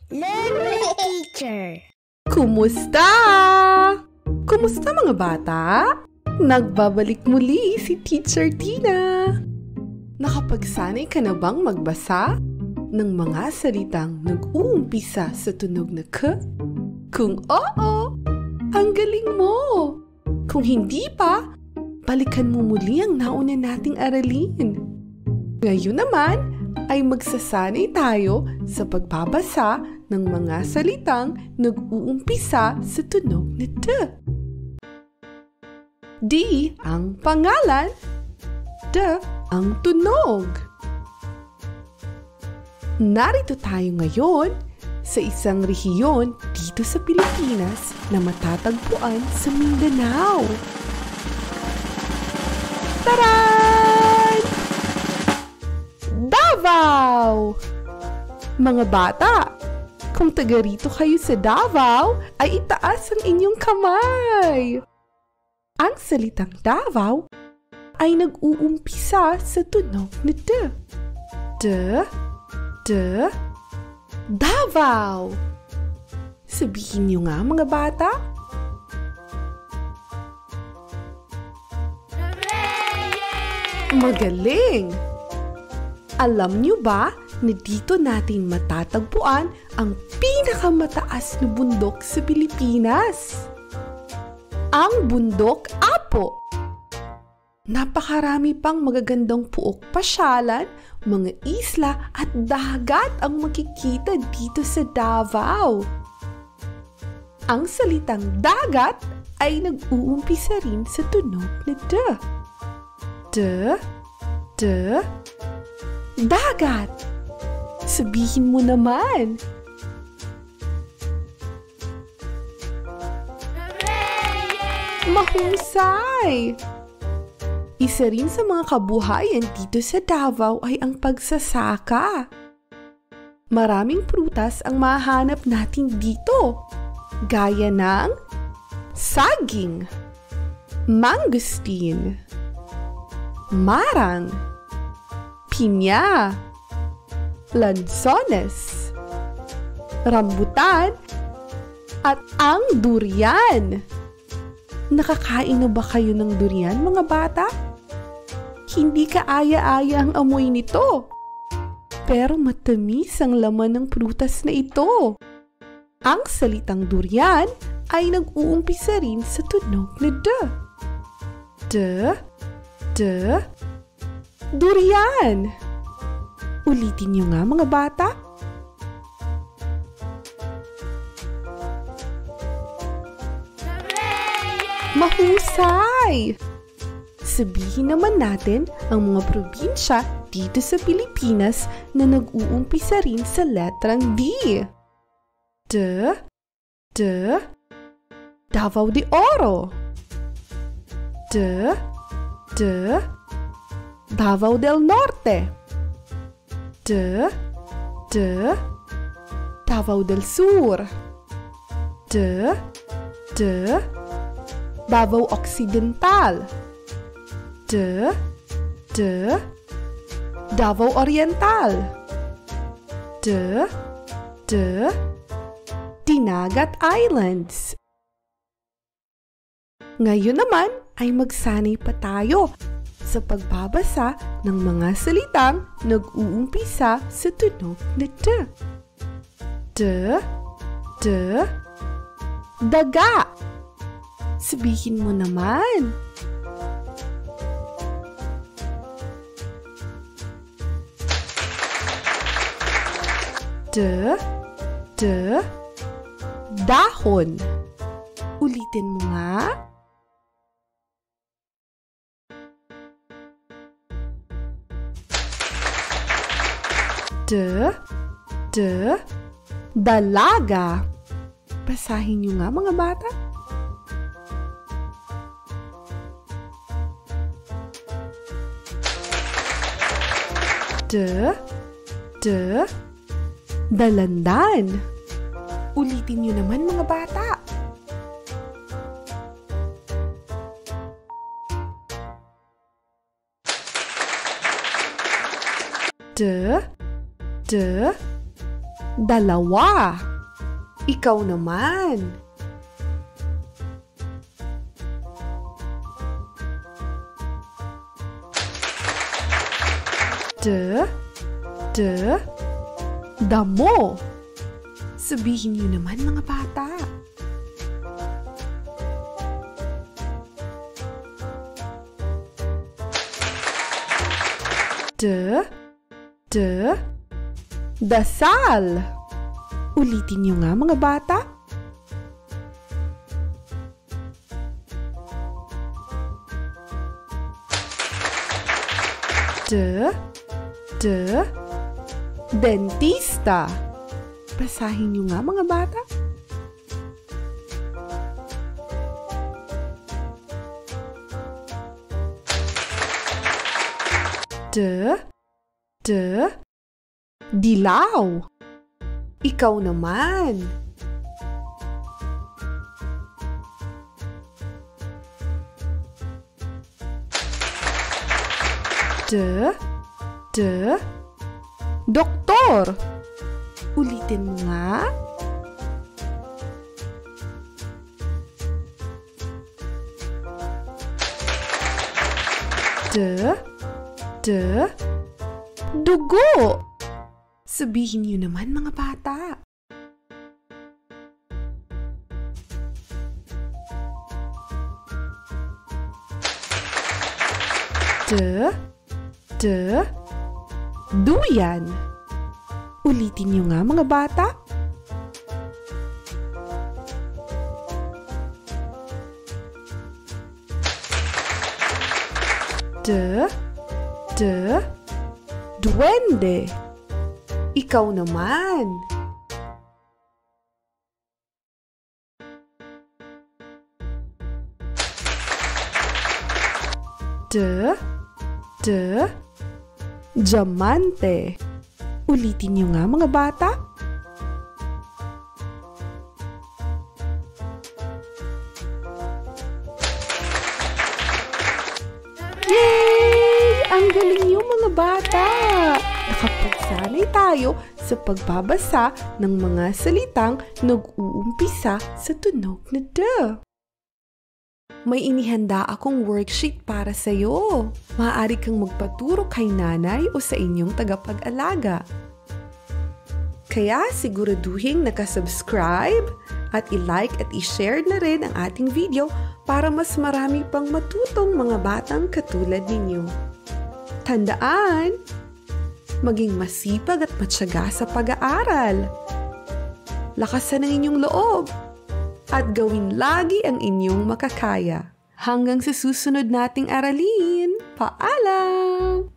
Learn with Teacher. Kumusta? Kumusta mga bata? Nagbabalik muli si Teacher Tina. Nakapagsanay ka na bang magbasa ng mga salitang nag-uumpisa sa tunog na K? Kung oo, ang galing mo! Kung hindi pa, balikan mo muli ang nauna nating aralin. Ngayon naman ay magsasanay tayo sa pagbabasa ng mga salitang nag-uumpisa sa tunog na D. D ang pangalan, D ang tunog. Narito tayo ngayon sa isang rehiyon dito sa Pilipinas na matatagpuan sa Mindanao. Taran! Davao! Mga bata, kung taga rito kayo sa Davao, ay itaas ang inyong kamay. Ang salitang Davao ay nag-uumpisa sa tunog na D. D, D, Davao. Sabihin niyo nga mga bata. Magaling! Alam niyo ba na dito natin matatagpuan ang pinakamataas na bundok sa Pilipinas? Ang Bundok Apo. Napakarami pang magagandang puok pasyalan, mga isla at dagat ang makikita dito sa Davao. Ang salitang dagat ay nag-uumpisa rin sa tunog na D. D, D, dagat. Sabihin mo naman. Mahusay! Isa rin sa mga kabuhayan dito sa Davao ay ang pagsasaka. Maraming prutas ang mahanap natin dito, gaya ng saging, mangosteen, marang, pinya, lansones, rambutan, at ang durian. Nakakain na ba kayo ng durian, mga bata? Hindi kaaya-aya ang amoy nito. Pero matamis ang laman ng prutas na ito. Ang salitang durian ay nag-uumpisa rin sa tunog na D. D, D, durian. Ulitin niyo nga mga bata. Mahusay! Sabihin naman natin ang mga probinsya dito sa Pilipinas na nag-uumpisa rin sa letrang D. D, D, Davao de Oro. D, D, Davao del Norte. D, D, Davao del Sur. D, D, Davao Occidental. D, D, Davao Oriental. D, D, Dinagat Islands. Ngayon naman ay magsanay pa tayo sa pagbabasa ng mga salitang nag-uumpisa sa tunog na D. D, D, daga. Sabihin mo naman. D, D, dahon. Ulitin mo nga. D, D, dalaga. Basahin niyo nga mga bata. D, D, dalandan. Ulitin niyo naman mga bata. D, D, Dalawa. Ikaw naman. Damo. Sabihin niyo naman mga bata. Dasal. Ulitin niyo nga mga bata. Dentista. Basahin niyo nga mga bata. Dilaw. Ikaw naman. Doktor. Ulitin mo nga. Dugo. Sabihin niyo naman mga bata. Duyan. Ulitin niyo nga mga bata. Duwende. Ikaw naman. Diamante. Ulitin niyo nga mga bata. Yay! Ang galing niyo mga bata! Nakapagsanay tayo sa pagbabasa ng mga salitang nag-uumpisa sa tunog na D. May inihanda akong worksheet para sa iyo. Maaari kang magpaturo kay nanay o sa inyong tagapag-alaga. Kaya siguraduhin nakasubscribe at i-like at i-share na rin ang ating video para mas marami pang matutong mga batang katulad ninyo. Tandaan, maging masipag at matyaga sa pag-aaral. Lakasan ang inyong loob at gawin lagi ang inyong makakaya. Hanggang sa susunod nating aralin, paalam!